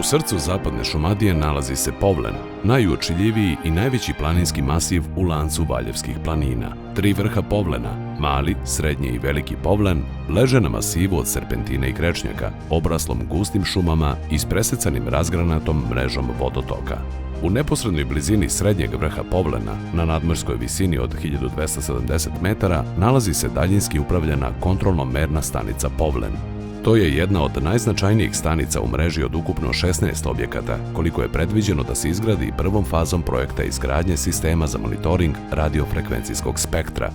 U srcu zapadne Šumadije nalazi se Povlen, najuočljiviji i najveći planinski masiv u lancu Valjevskih planina. Tri vrha Povlena, Mali, Srednji i Veliki Povlen, leže na masivu od serpentina i krečnjaka, obraslom gustim šumama i s presecanim razgranatom mrežom vodotoka. U neposrednoj blizini srednjeg vrha Povlena, na nadmorskoj visini od 1270 metara, nalazi se daljinski upravljana kontrolno-merna stanica Povlen. To je jedna od najznačajnijih stanica u mreži od ukupno 16 objekata, koliko je predviđeno da se izgradi prvom fazom projekta izgradnje sistema za monitoring radiofrekvencijskog spektra.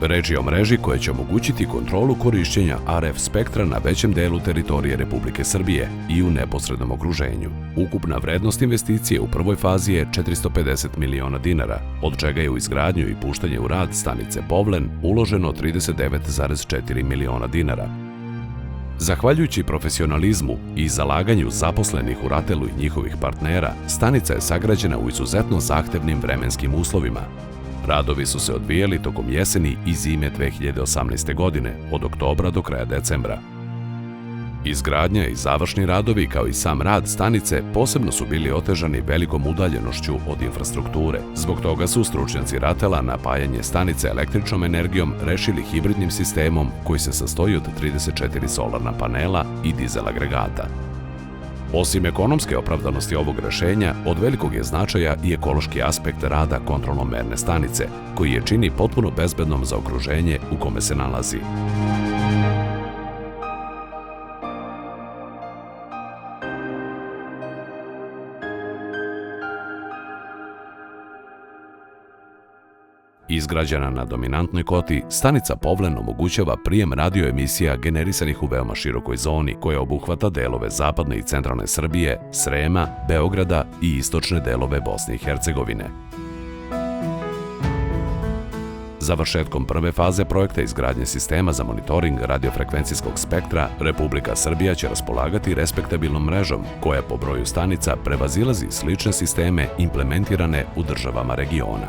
Reč je o mreži koja će omogućiti kontrolu korišćenja RF spektra na većem delu teritorije Republike Srbije i u neposrednom okruženju. Ukupna vrednost investicije u prvoj fazi je 450 miliona dinara, od čega je u izgradnju i puštanje u rad stanice Povlen uloženo 39,4 miliona dinara. Zahvaljujući profesionalizmu i zalaganju zaposlenih u RATEL-u i njihovih partnera, stanica je sagrađena u izuzetno zahtevnim vremenskim uslovima. Radovi su se odvijali tokom jeseni i zime 2018. godine, od oktobra do kraja decembra. Izgradnja i završni radovi, kao i sam rad stanice, posebno su bili otežani velikom udaljenošću od infrastrukture. Zbog toga su stručnjaci RATEL-a napajanje stanice električnom energijom rešili hibridnim sistemom koji se sastoji od 34 solarna panela i dizel agregata. Osim ekonomske opravdanosti ovog rešenja, od velikog je značaja i ekološki aspekt rada kontrolno-merne stanice, koji je čini potpuno bezbednom za okruženje u kome se nalazi. Izgrađena na dominantnoj koti, stanica Povlen omogućava prijem radioemisija generisanih u veoma širokoj zoni, koja obuhvata delove zapadne i centralne Srbije, Srema, Beograda i istočne delove Bosne i Hercegovine. Završetkom prve faze projekta izgradnje sistema za monitoring radiofrekvencijskog spektra, Republika Srbija će raspolagati respektabilnom mrežom, koja po broju stanica prevazilazi slične sisteme implementirane u državama regiona.